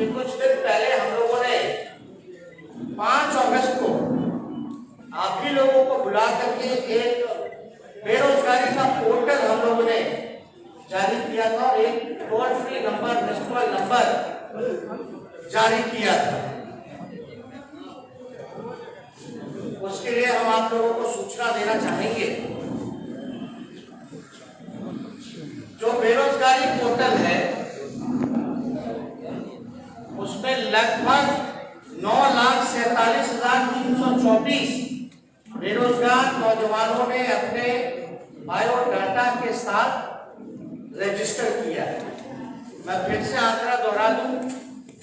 कि कुछ दिन पहले हम लोगों ने 5 अगस्त को आप ही लोगों को बुला करके एक बेरोजगारी का पोर्टल हम लोगों ने जारी किया था और एक toll free number, missed call number जारी किया था। उसके लिए हम आप लोगों को सूचना देना चाहेंगे। जो बेरोजगारी पोर्टल है उसमें लगभग 9,47,324 बेरोजगार नौजवानों ने अपने बायोडाटा के साथ रजिस्टर किया है। मैं फिर से आंकड़ा दोहरा दूं,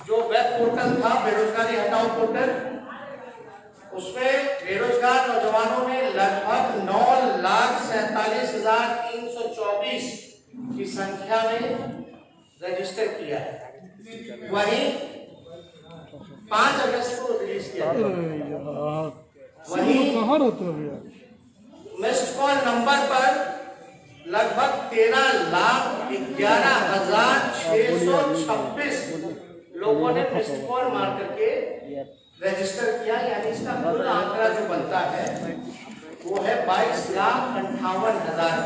जो वेब पोर्टल था बेरोजगारी हटाओ पोर्टल, उसमें बेरोजगार नौजवानों ने लगभग 9,47,324 की संख्या में रजिस्टर किया है। वहीं 5 अगस्त को रिलीज किया गया। वहीं मिस्ड कॉल नंबर पर लगभग 13,11,626 लोगों ने मिस्ड कॉल मार करके रजिस्टर किया। यानी इसका कुल आंकड़ा जो बनता है वो है 22,58,000।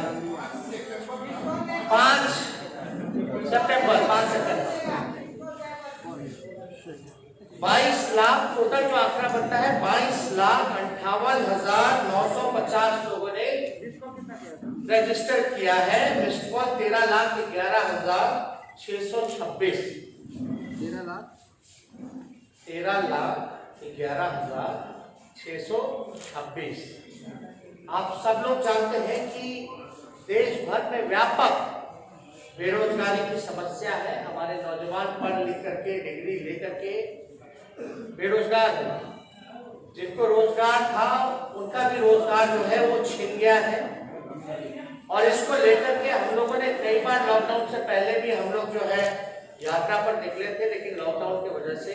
5 सितंबर 22 लाख टोटल जो आंकड़ा बनता है 22,58,950 लोगों ने रजिस्टर किया है। Missed call 13,11,626 13,11,626। आप सब लोग जानते हैं कि देश भर में व्यापक बेरोजगारी की समस्या है। हमारे नौजवान पढ़ लिख करके डिग्री लेकर के बेरोजगार हैं। जिनको रोजगार था उनका भी रोजगार जो है वो छिन गया है। और इसको लेकर के हम लोगों ने कई बार लॉकडाउन से पहले भी हम लोग जो है यात्रा पर निकले थे, लेकिन लॉकडाउन की वजह से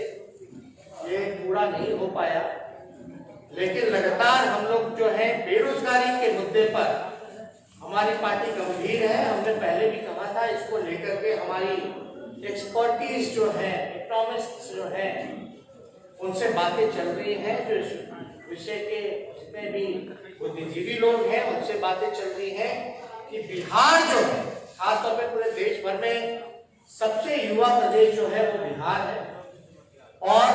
ये पूरा नहीं हो पाया। लेकिन लगातार हम लोग जो है बेरोजगारी के मुद्दे पर हमारी पार्टी गंभीर है। हमने पहले भी कहा था, इसको लेकर के हमारी एक्सपर्टीज जो है, इकोनॉमिस्ट जो है, उनसे बातें चल रही हैं। जो इस विषय के जितने भी बुद्धिजीवी लोग हैं उनसे बातें चल रही हैं कि बिहार जो है, खासतौर पर पूरे देश भर में सबसे युवा प्रदेश जो है वो बिहार है और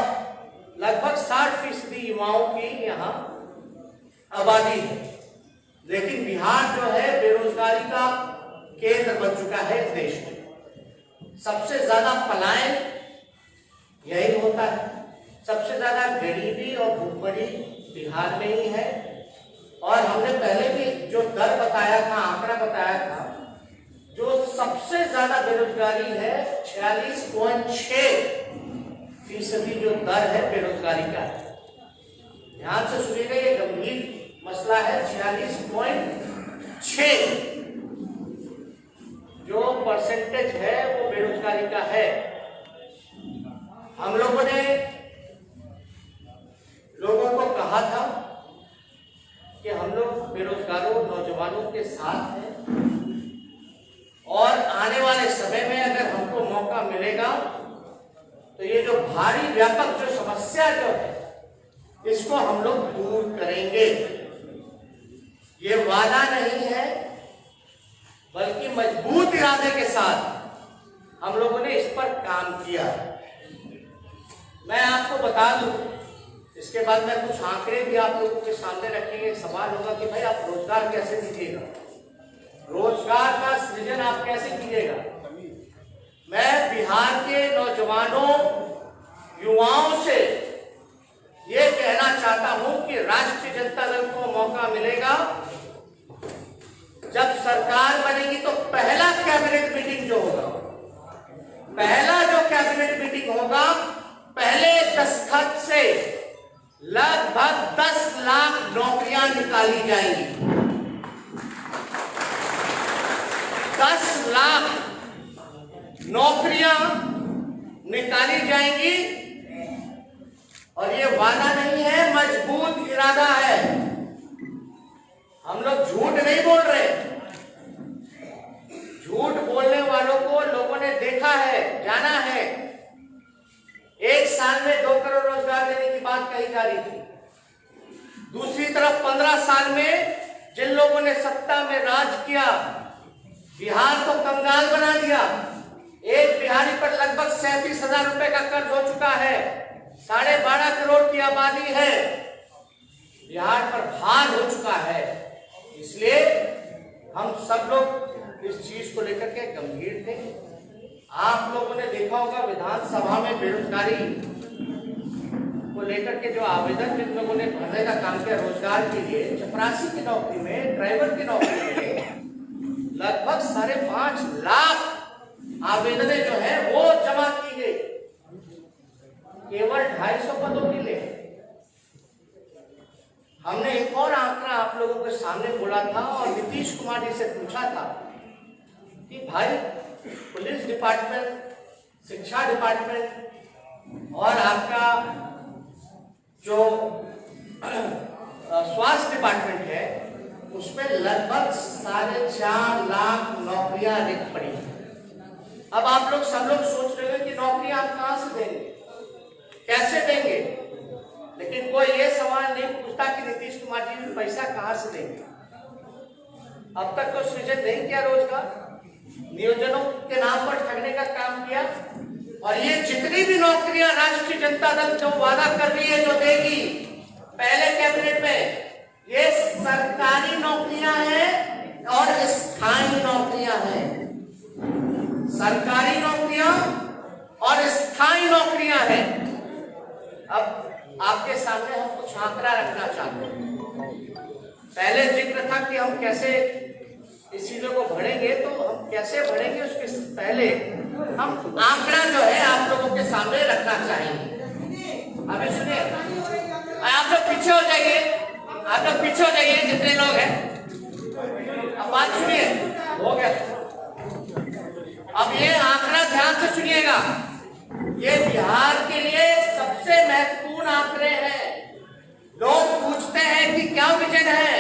लगभग 60% युवाओं की यहाँ आबादी है। लेकिन बिहार जो है बेरोजगारी का केंद्र बन चुका है इस देश में। सबसे ज्यादा पलायन यही होता है, सबसे ज्यादा गरीबी और भूखमरी बिहार में ही है। और हमने पहले भी जो दर बताया था, आंकड़ा बताया था, जो सबसे ज्यादा बेरोजगारी है 46.6% जो दर है बेरोजगारी का है। ध्यान से सुनिएगा, ये गंभीर मसला है। 46.6 जो परसेंटेज है वो बेरोजगारी का है। हम लोगों ने लोगों को कहा था कि हम लोग बेरोजगारों नौजवानों के साथ हैं और आने वाले समय में अगर हमको मौका मिलेगा तो ये जो भारी व्यापक जो समस्या जो है इसको हम लोग दूर करेंगे। ये वादा नहीं है बल्कि मजबूत इरादे के साथ हम लोगों ने इस पर काम किया। मैं आपको बता दूं, इसके बाद में कुछ आंकड़े भी आप लोगों के सामने रखेंगे। सवाल होगा कि भाई आप रोजगार कैसे दीजिएगा, रोजगार का सृजन आप कैसे कीजिएगा। मैं बिहार के नौजवानों युवाओं से ये कहना चाहता हूं कि राष्ट्रीय जनता दल को मौका मिलेगा, जब सरकार बनेगी तो पहला कैबिनेट मीटिंग जो होगा, पहला जो कैबिनेट मीटिंग होगा, पहले दस्तखत से लगभग 10 लाख नौकरियां निकाली जाएंगी। 10 लाख नौकरियां निकाली जाएंगी। और ये वादा नहीं है, मजबूत इरादा है। हम लोग झूठ नहीं बोल रहे। झूठ बोलने वालों को लोगों ने देखा है, जाना है। बेरोजगारी थी। दूसरी तरफ 15 साल में जिन लोगों ने सत्ता में राज किया, बिहार को कंगाल बना दिया। एक बिहारी पर लगभग 37,000 रुपए का कर्ज हो चुका है। 12.5 करोड़ की आबादी है। बिहार पर भार हो चुका है। इसलिए हम सब लोग इस चीज को लेकर के गंभीर थे। आप लोगों ने देखा होगा विधानसभा में बेरोजगारी को लेकर के जो आवेदन जिन लोगों ने भरने का काम किया रोजगार के लिए, चपरासी की नौकरी में, ड्राइवर की नौकरी में लगभग 5.5 लाख आवेदनें जो है वो जमा की गई, केवल 250 पदों के लिए। हमने एक और आंकड़ा आप लोगों के सामने बोला था और नीतीश कुमार जी से पूछा था कि भाई पुलिस डिपार्टमेंट, शिक्षा डिपार्टमेंट और आपका जो स्वास्थ्य डिपार्टमेंट है उसमें लगभग 4.5 लाख नौकरियां रिक्त पड़ी हैं। अब आप लोग सब लोग सोच रहे हो कि नौकरियां आप कहां से देंगे, कैसे देंगे, लेकिन कोई ये सवाल नहीं पूछता कि नीतीश कुमार जी पैसा कहां से देंगे। अब तक तो सृजन नहीं किया रोजगार, नियोजनों के नाम पर ठगने का काम किया। और ये जितनी भी नौकरियां राष्ट्रीय जनता दल जो वादा कर रही है, जो देगी पहले कैबिनेट में, ये सरकारी नौकरियां हैं और स्थायी नौकरियां हैं। सरकारी नौकरियां और स्थायी नौकरियां हैं। अब आपके सामने हम कुछ आंकड़ा रखना चाहते हैं। पहले जिक्र था कि हम कैसे इस चीजों को बढ़ेंगे, तो हम कैसे बढ़ेंगे उसके पहले हम आंकड़ा जो है आप लोगों के सामने रखना चाहेंगे। अभी सुनिए, आप लोग पीछे हो जाइए, आप लोग पीछे हो जाइए जितने लोग हैं। अब बात सुनिए, हो गया। अब ये आंकड़ा ध्यान से सुनिएगा, ये बिहार के लिए सबसे महत्वपूर्ण आंकड़े हैं। लोग पूछते हैं कि क्या विजन है,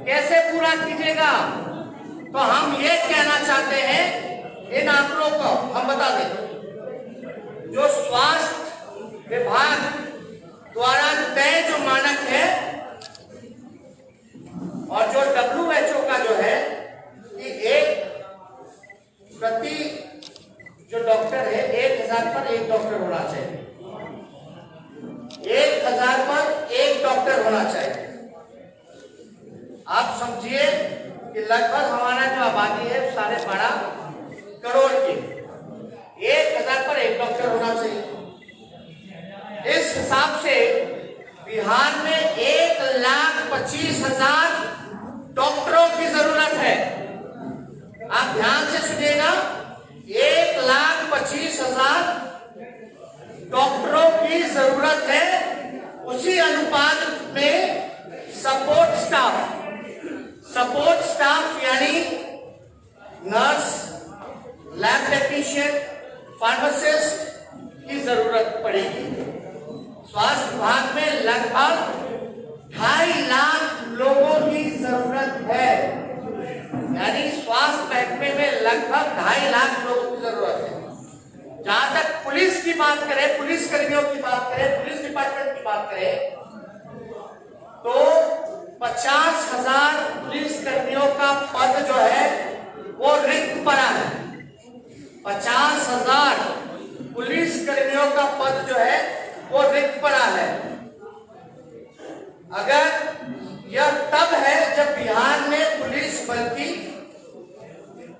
कैसे पूरा कीजिएगा, तो हम ये कहना चाहते हैं इन आंकड़ों को हम बता दें। जो स्वास्थ्य विभाग द्वारा तय जो मानक है और जो WHO का जो है कि एक प्रति जो डॉक्टर है 1000 पर 1 डॉक्टर होना चाहिए, 1000 पर 1 डॉक्टर होना चाहिए। आप समझिए कि लगभग हमारा जो आबादी है 12.5 करोड़ की, 1000 पर 1 डॉक्टर होना चाहिए। इस हिसाब से बिहार में 1,25,000 डॉक्टरों की जरूरत है। आप ध्यान से सुनिएगा, 1,25,000 डॉक्टरों की जरूरत है। उसी अनुपात में सपोर्ट स्टाफ यानी नर्स, लैब टेक्नीशियन, फार्मासिस्ट की जरूरत पड़ेगी। स्वास्थ्य विभाग में लगभग 2.5 लाख लोगों की जरूरत है, यानी स्वास्थ्य महकमे में लगभग 2.5 लाख लोगों की जरूरत है। जहां तक पुलिस की बात करें, पुलिस कर्मियों की बात करें, पुलिस डिपार्टमेंट की बात करें, तो 50,000 पुलिस कर्मियों का पद जो है वो रिक्त पड़ा है। 50,000 पुलिस कर्मियों का पद जो है वो रिक्त पड़ा है। अगर यह तब है जब बिहार में पुलिस बल की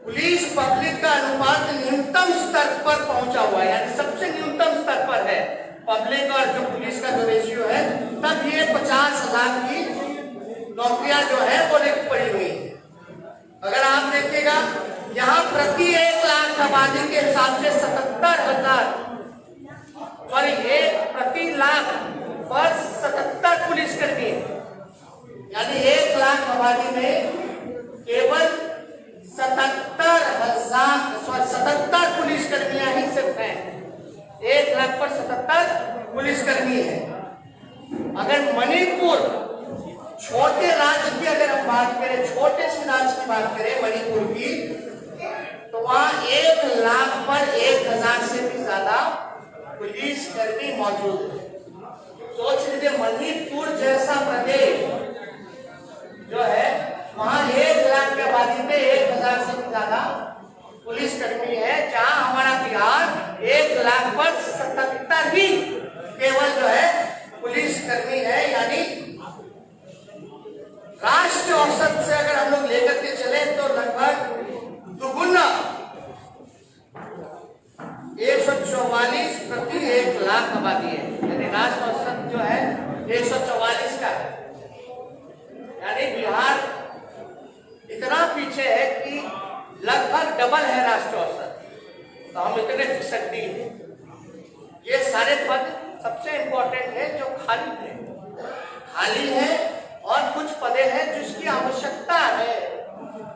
पुलिस पब्लिक का अनुपात न्यूनतम स्तर पर पहुंचा हुआ है, यानी सबसे न्यूनतम स्तर पर है पब्लिक और जो पुलिस का जो रेशियो है, तब ये 50,000 की नौकरियां जो है वो रिक्त पड़ी हुई है। अगर आप देखिएगा यहाँ प्रति 1 लाख आबादी के हिसाब से 77,000 प्रति लाख पर 77 पुलिसकर्मी, यानी 1 लाख आबादी में केवल 77 पुलिसकर्मियां ही सिर्फ हैं। 1 लाख पर 77 पुलिसकर्मी है। अगर मणिपुर छोटे राज्य की अगर हम बात करें, छोटे से राज्य की बात करें मणिपुर की, तो वहां 1 लाख पर 1,000 से भी ज्यादा पुलिसकर्मी मौजूद है। सोच लीजिए मणिपुर जैसा प्रदेश जो है, वहां 1 लाख की आबादी में 1000 से भी ज्यादा पुलिसकर्मी है, जहां हमारा बिहार 1 लाख पर 77 ही केवल जो है पुलिसकर्मी है। यानी राष्ट्रीय औसत से अगर हम लोग लेकर के चले तो लगभग दुगुना 144 प्रति 1 लाख आबादी है। यानी राष्ट्रीय औसत जो है 144 का है। यानी बिहार इतना पीछे है कि लगभग डबल है राष्ट्रीय औसत। तो हम इतने फिसड्डी हैं। ये सारे पद सबसे इंपॉर्टेंट है जो खाली है और कुछ पदे हैं जिसकी आवश्यकता है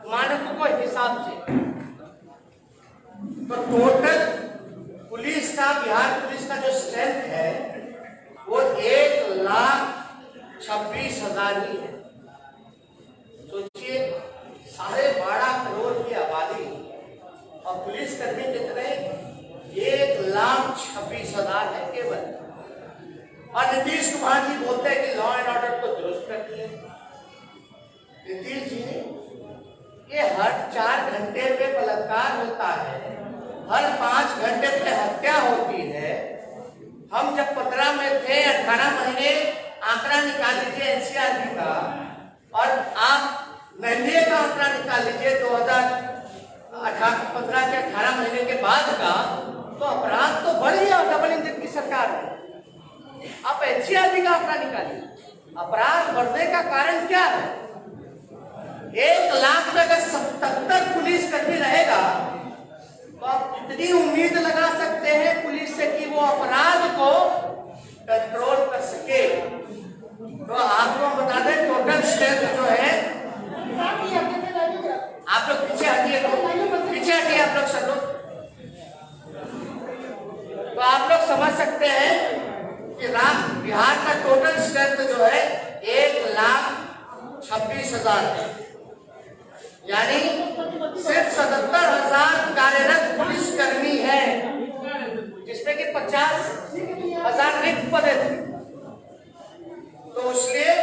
मानकों के हिसाब से। तो टोटल पुलिस का, बिहार पुलिस का जो स्ट्रेंथ है वो 1,26,000 ही है। सोचिए 12.5 करोड़ की आबादी और पुलिसकर्मी कितने, 1,26,000 है केवल। और नीतीश कुमार जी बोलते हैं कि लॉ एंड ऑर्डर को दुरुस्त कर दिए। नीतीश जी, ये हर 4 घंटे पे बलात्कार होता है, हर 5 घंटे पे हत्या होती है। हम जब 15 में थे, 18 महीने आंकड़ा निकाल लीजिए एनसीआरबी का, और आप एनडीए का आंकड़ा निकाल लीजिए 2015 के 18 महीने के बाद का, तो अपराध तो बढ़ गया। डबल इंजन की सरकार है। आप एनसीआरबी का आंकड़ा निकालिए, अपराध बढ़ने का कारण क्या है? 1 लाख में अगर 77 पुलिसकर्मी रहेगा तो आप कितनी उम्मीद लगा सकते हैं पुलिस से कि वो अपराध को कंट्रोल कर सके? तो आपको बता दें टोटल स्ट्रेंथ जो है, आप लोग पीछे हटिए, आप लोग सब लोग। तो आप लोग समझ सकते हैं कि बिहार का टोटल स्ट्रेंथ जो है 1,26,000 है। यानी सिर्फ 77,000 कार्यरत पुलिसकर्मी है, जिसमें कि 50,000 रिक्त पदे थे। तो इसलिए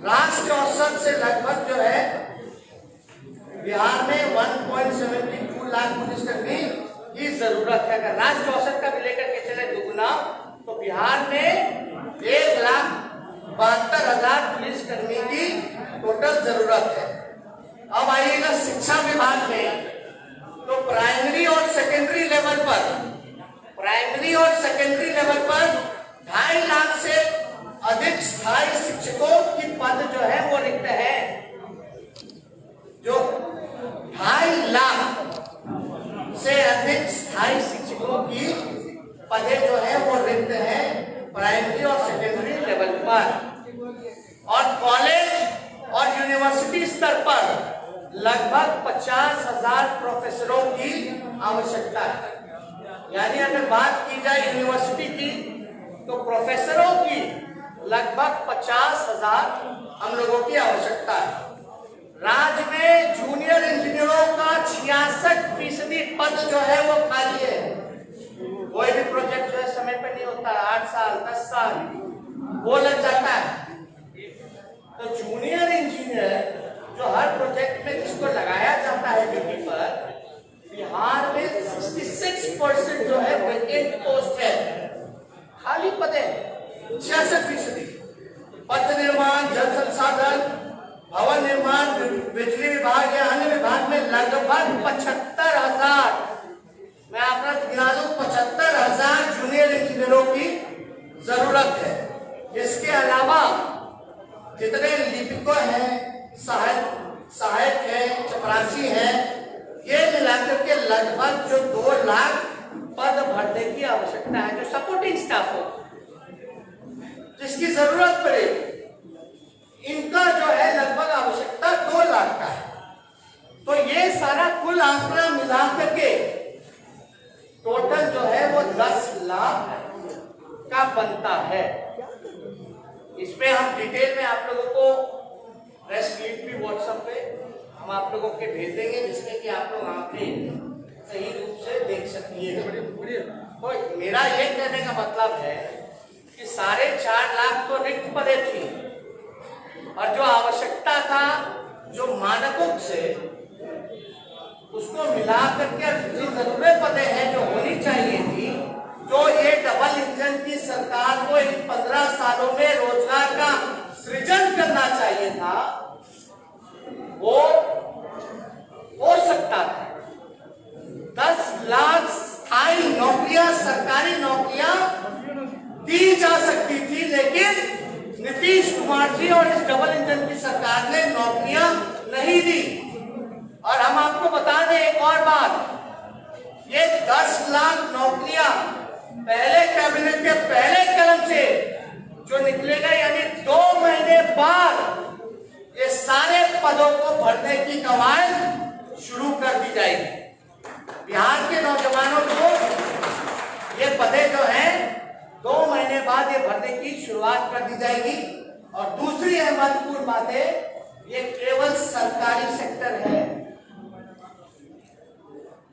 राष्ट्रीय औसत से लगभग जो है बिहार में 1.72 लाख पुलिसकर्मी की जरूरत है। अगर राष्ट्रीय औसत का भी लेकर के चले दुगुना, तो बिहार में 1,72,000 पुलिसकर्मी की टोटल जरूरत है। अब आइएगा शिक्षा विभाग में, तो प्राइमरी और सेकेंडरी लेवल पर 2.5 लाख से अधिक स्थायी शिक्षकों की पद जो है वो रिक्त है। जो 2.5 लाख से अधिक स्थायी शिक्षकों की पदे जो है वो रिक्त है प्राइमरी और सेकेंडरी लेवल पर। और कॉलेज और यूनिवर्सिटी स्तर पर लगभग 50,000 प्रोफेसरों की आवश्यकता है। यानी अगर बात की जाए यूनिवर्सिटी की, तो प्रोफेसरों की लगभग 50,000 हम लोगों की आवश्यकता है। राज्य में जूनियर इंजीनियरों का 66% पद जो है वो खाली है। कोई भी प्रोजेक्ट जो है समय पे नहीं होता, 8 साल 10 साल वो लग जाता है। तो जूनियर इंजीनियर जो हर प्रोजेक्ट में जिसको लगाया जाता है ड्यूटी पर, बिहार में 66% जो है वैकेंट पोस्ट है, खाली पद है 66%। पथ निर्माण, जल संसाधन, भवन निर्माण, बिजली विभाग या अन्य विभाग में लगभग 75,000, मैं आपका गिना दूं, 75,000 जूनियर इंजीनियरों की जरूरत है। इसके अलावा जितने लिपिक हैं, सहायक हैं, चपरासी हैं, ये मिलाकर के लगभग जो 2 लाख पद भरने की आवश्यकता है, जो सपोर्टिंग स्टाफ हो, जिसकी जरूरत पड़े, इनका जो है लगभग आवश्यकता 2 लाख का है। तो ये सारा कुल आंकड़ा मिलाकर के टोटल जो है वो 10 लाख का बनता है। इसमें हम डिटेल में आप लोगों को प्रेस क्लिप भी व्हाट्सएप पे हम आप लोगों के भेज देंगे, जिसमें कि आप लोग आंकड़े सही रूप से देख सकिए। तो मेरा ये कहने का मतलब है कि 4.5 लाख तो रिक्त पदे थी और जो आवश्यकता था, जो मानकों से उसको मिला करके जितनी जरूरत पदे हैं जो होनी चाहिए थी, जो ये डबल इंजन की सरकार को इन 15 सालों में रोजगार का सृजन करना चाहिए था, वो हो सकता था। 10 लाख स्थायी नौकरियां, सरकारी नौकरियां दी जा सकती थी, लेकिन नीतीश कुमार जी और इस डबल इंजन की सरकार ने नौकरियां नहीं दी। और हम आपको बता दें एक और बात, ये 10 लाख नौकरियां पहले कैबिनेट के पहले कलम से जो निकलेगा, यानी 2 महीने बाद ये सारे पदों को भरने की कवायद शुरू कर दी जाएगी। बिहार के नौजवानों को ये पदे जो हैं 2 महीने बाद ये भरने की शुरुआत कर दी जाएगी। और दूसरी महत्वपूर्ण बात है, ये केवल सरकारी सेक्टर है।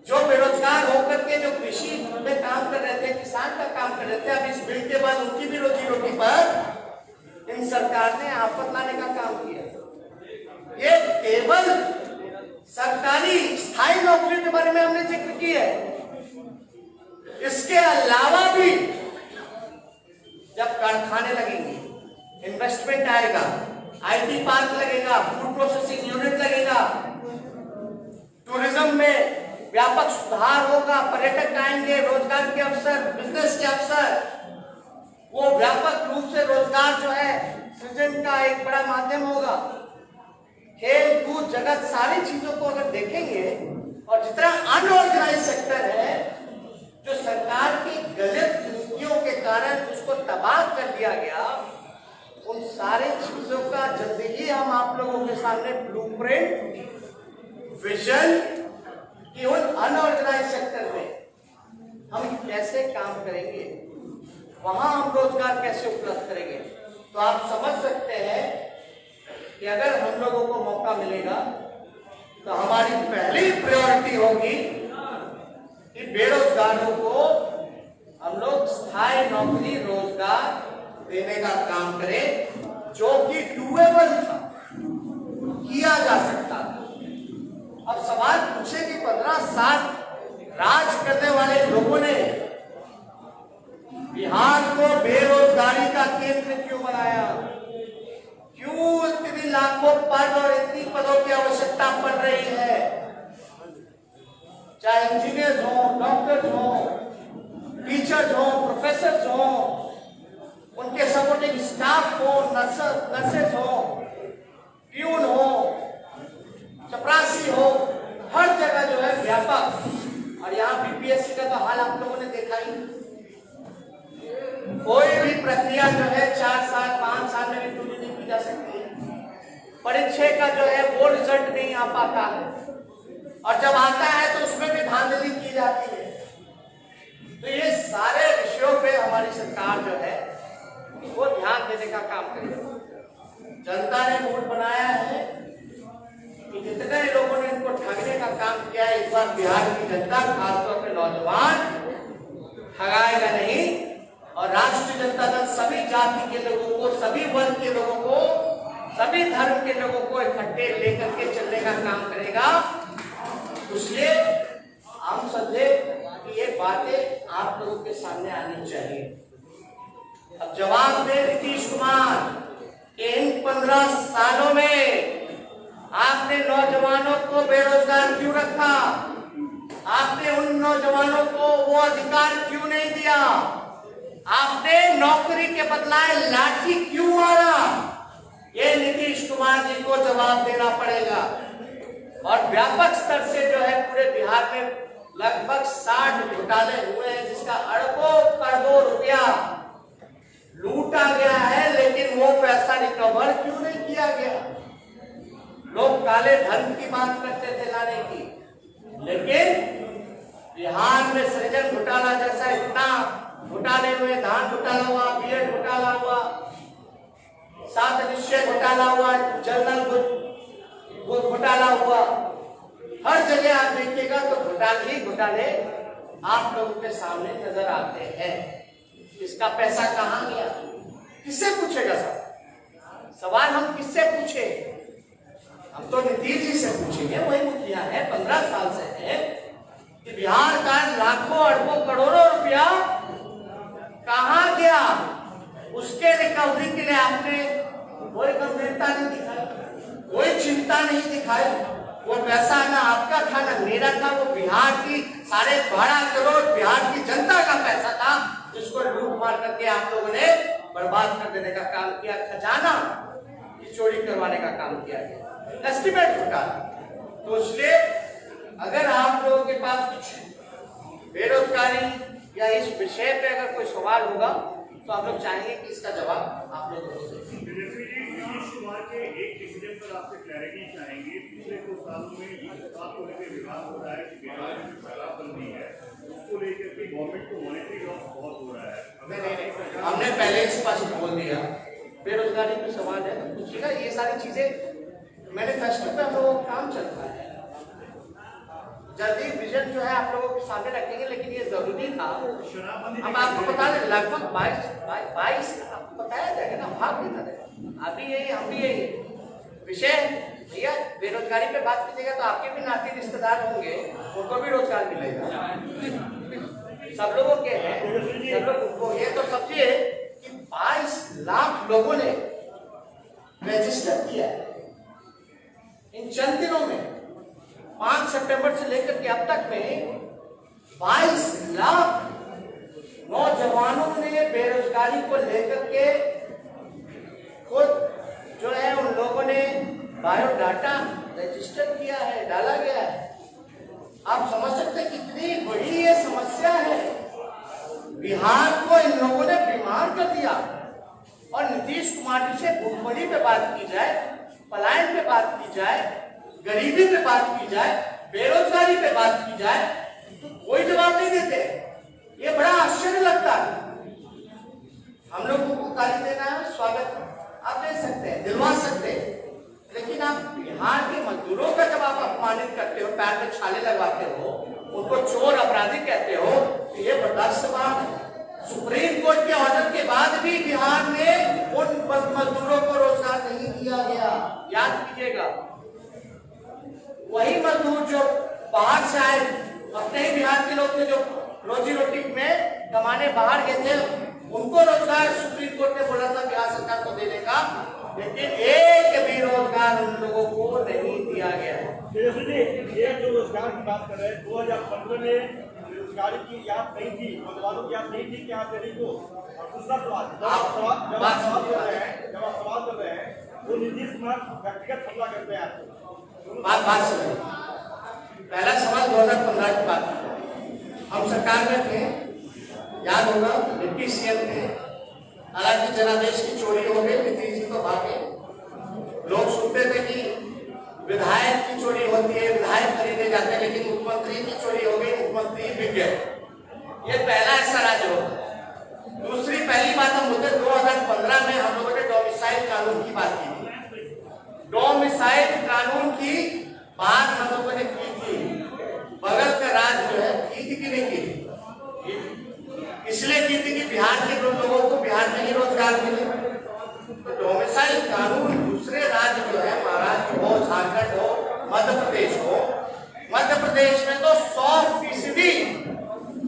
जो बेरोजगार होकर के जो कृषि में काम कर रहे थे, किसान का काम कर रहे थे, अब इस बिल के बाद उनकी भी रोजी रोटी पर इन सरकार ने आफत लाने का काम किया। ये केवल सरकारी स्थायी नौकरी के बारे में हमने जिक्र की है। इसके अलावा भी जब कारखाने लगेंगे, इन्वेस्टमेंट आएगा, IT पार्क लगेगा, फूड प्रोसेसिंग यूनिट लगेगा, टूरिज्म में व्यापक सुधार होगा, पर्यटक आएंगे, रोजगार के अवसर, बिजनेस के अवसर, वो व्यापक रूप से रोजगार जो है सृजन का एक बड़ा माध्यम होगा। खेल कूद जगत सारी चीजों को अगर देखेंगे, और जितना अनऑर्गेनाइज सेक्टर है जो सरकार की गलत नीतियों के कारण उसको तबाह कर दिया गया, उन सारी चीजों का जल्दी ही हम आप लोगों के सामने ब्लूप्रिंट, विजन कि उन अनऑर्गेनाइज सेक्टर में हम कैसे काम करेंगे, वहां हम रोजगार कैसे उपलब्ध करेंगे। तो आप समझ सकते हैं कि अगर हम लोगों को मौका मिलेगा तो हमारी पहली प्रायोरिटी होगी कि बेरोजगारों को हम लोग स्थायी नौकरी, रोजगार देने का काम करें, जो कि डूएबल था, किया जा सकता था। अब सवाल पूछे कि 15 साल राज करने वाले लोगों ने बिहार को बेरोजगारी का केंद्र क्यों बनाया? क्यों इतनी लाखों पद और इतनी पदों की आवश्यकता पड़ रही है? चाहे इंजीनियर्स हो, डॉक्टर्स हो, टीचर्स हो, प्रोफेसर्स हो, उनके सपोर्टिंग स्टाफ हो, नर्सेस हो, प्यून हो, चपरासी हो, हर जगह जो है व्यापक। और यहाँ BPSC का तो हाल आप लोगों ने देखा ही। कोई भी प्रक्रिया जो है 4 साल 5 साल में भी पूरी नहीं की जा सकती है। परीक्षा का जो है वो रिजल्ट नहीं आ पाता है, और जब आता है तो उसमें भी धांधली की जाती है। तो ये सारे विषयों पे हमारी सरकार जो है वो ध्यान देने का काम करेगी। जनता ने वोट बनाया है कि जितने लोगों ने इनको ठगने का काम किया है, इस बार बिहार की जनता, खासतौर पर नौजवान, ठगाएगा नहीं। और राष्ट्रीय जनता दल सभी जाति के लोगों को, सभी वर्ग के लोगों को, सभी धर्म के लोगों को इकट्ठे लेकर के चलने का काम करेगा। इसलिए हम समझे कि ये बातें आप लोगों के सामने आनी चाहिए। अब जवाब दे नीतीश कुमार, इन 15 सालों में आपने नौजवानों को बेरोजगार क्यों रखा? आपने उन नौजवानों को वो अधिकार क्यों नहीं दिया? आपने नौकरी के बदलाए लाठी क्यों मारा? ये नीतीश कुमार जी को जवाब देना पड़ेगा। और व्यापक स्तर से जो है पूरे बिहार में लगभग 60 घोटाले हुए हैं, जिसका अरबों करोड़ों रुपया लूटा गया है, लेकिन वो पैसा रिकवर क्यों नहीं किया गया? लोग काले धन की बात करते थे लाने की, लेकिन बिहार में सृजन घोटाला जैसा इतना घोटाले हुए, धान घोटाला हुआ, बीएड घोटाला हुआ, 7 निश्चय घोटाला हुआ, जनरल घोटाला हुआ, हर जगह आप देखिएगा तो घोटाले ही घोटाले आप लोगों के सामने नजर आते हैं। इसका पैसा कहाँ गया? किससे पूछेगा सवाल हम किससे पूछे? हम तो नीतीश जी से पूछेंगे। वही मुखिया है, 15 साल से है कि बिहार का लाखों अरबों करोड़ों रुपया कहाँ गया, उसके रिकवरी के लिए आपने कोई गंभीरता नहीं दिखाई, कोई चिंता नहीं दिखाई। वो पैसा ना आपका था ना मेरा था, वो बिहार की 12.5 करोड़ बिहार की जनता का पैसा था, जिसको लूट मार करके आप लोगों ने बर्बाद कर देने का काम किया, खजाना की चोरी करवाने का काम किया गया, एस्टिमेट घोटाला। तो इसलिए अगर आप लोगों के पास कुछ बेरोजगारी या इस विषय पे अगर कोई सवाल होगा तो आप लोग चाहेंगे कि इसका जवाब आप लोग नीतीश कुमार के एक डिसीजन पर आपसे क्लैरिटी चाहेंगे। पिछले 2 सालों में ये बात को लेकर विवाद हो रहा है कि बिहार में शराबबंदी है, उसको लेकर के गवर्नमेंट को मॉनेटरी लॉस बहुत हो रहा है। हमने पहले स्पष्ट बोल दिया, बेरोजगारी पे सवाल है तो पूछिएगा। ये सारी चीजें मैनिफेस्टो पे हम लोगों का काम चल रहा है। जल्दी विजन जो है आप लोगों के सामने रखेंगे, लेकिन ये जरूरी था। हम आपको बता दें लगभग 22 आपको बताया जाएगा ना, भाग नहीं था अभी यही हम भी यही विषय भैया बेरोजगारी पे बात कीजिएगा तो आपके भी नाती रिश्तेदार होंगे, उनको भी रोजगार मिलेगा, सब लोगों के हैं, सब लोग को। ये तो समझिए कि 22 लाख लोगों ने रजिस्टर किया इन चंद दिनों में। 5 सितंबर से लेकर के अब तक में 22 लाख नौजवानों ने बेरोजगारी को लेकर के खुद जो है उन लोगों ने बायोडाटा रजिस्टर किया है, डाला गया है। आप समझ सकते हैं कितनी बड़ी ये समस्या है। बिहार को इन लोगों ने बीमार कर दिया। और नीतीश कुमार जी से भूखमरी पे बात की जाए, पलायन पे बात की जाए, गरीबी पे बात की जाए, बेरोजगारी पे बात की जाए तो कोई जवाब नहीं देते। ये बड़ा आश्चर्य लगता है। हम लोगों को गाली देना है, स्वागत आप दे सकते हैं, दिलवा सकते हैं, लेकिन आप बिहार के मजदूरों का जब आप अपमानित करते हो, पैर में छाले लगवाते हो, उनको चोर अपराधी कहते हो, तो ये बर्दाश्त बात है। सुप्रीम कोर्ट के ऑर्डर के बाद भी बिहार में उन मजदूरों को रोजगार नहीं दिया गया। याद कीजिएगा, वही मजदूर जो बाहर से आए, अपने ही बिहार के लोग थे जो रोजी रोटी में कमाने बाहर गए थे, उनको रोजगार सुप्रीम कोर्ट ने बोला था बिहार सरकार को देने का, लेकिन एक भी रोजगार उन लोगों को नहीं दिया गया। ये जो रोजगार की बात कर रहे हैं, 2015 में बेरोजगारी की याद नहीं थी, नौजवानों की याद नहीं थी कि आप देने को। दूसरा सवाल, जब आप सवाल कर रहे हैं वो नीतीश कुमार व्यक्तिगत हमला करते हैं आपको। बात सुनिए, पहला सवाल 2015 की बात है। हम सरकार में थे, याद होगा, डिप्टी सीएम थे, हालांकि जनादेश की चोरी हो गई, नीतीश जी तो भागे। लोग सुनते थे कि विधायक की चोरी होती है, विधायक खरीदे जाते हैं, लेकिन मुख्यमंत्री की चोरी हो गई, मुख्यमंत्री बिक गए। ये पहला ऐसा राज्य होता। दूसरी पहली बात हम होते 2015 में हम लोगों ने डोमिसाइल कानून की बात की थी। डोमिसाइल कानून की बात हम लोगों ने की थी। बगल का राज्य जो है की थी कि नहीं की, इसलिए की थी कि बिहार के लोगों को बिहार में ही रोजगार मिले। तो डोमिसाइल कानून दूसरे राज्य जो है, महाराष्ट्र हो, झारखंड हो, मध्य प्रदेश हो, मध्य प्रदेश में तो 100%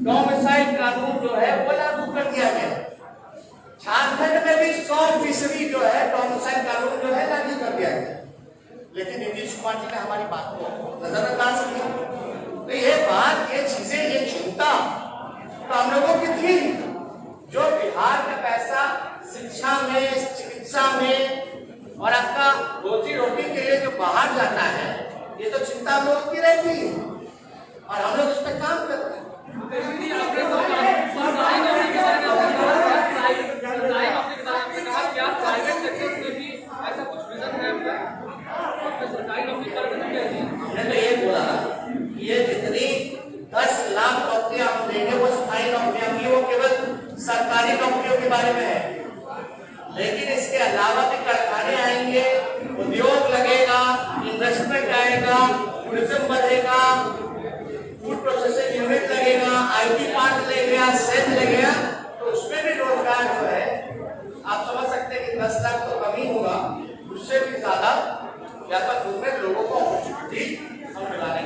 डोमिसाइल कानून जो है वो लागू कर दिया गया। झारखंड में भी 100% जो है डोमिसाइल कानून जो है लागू कर दिया गया, लेकिन नीतीश कुमार जी ने हमारी बात को नजरअंदाज किया। तो ये बात, ये चीजें, ये चिंता तो हम लोगों की थी। जो बिहार का पैसा शिक्षा में, चिकित्सा में और आपका रोजी रोटी के लिए जो बाहर जाता है, ये तो चिंता हम लोगों की रहती और हम लोग इस पर काम करते हैं। हमने तो ये बोला, ये जितनी 10 लाख नौकरियां हम देंगे वो स्थायी नौकरियां भी, वो केवल सरकारी नौकरियों के बारे में है, लेकिन इसके अलावा भी कारखाने आएंगे, उद्योग लगेगा, इन्वेस्टमेंट आएगा, टूरिज्म बढ़ेगा, फूड प्रोसेसिंग यूनिट लगेगा, आईटी पार्क लगेगा, सेल लगेगा, तो उसमें भी रोजगार जो है आप समझ सकते 10 लाख तो कम ही होगा, उससे भी ज्यादा व्यापक रूप में लोगों को अपॉर्चुनिटी हम दिलाने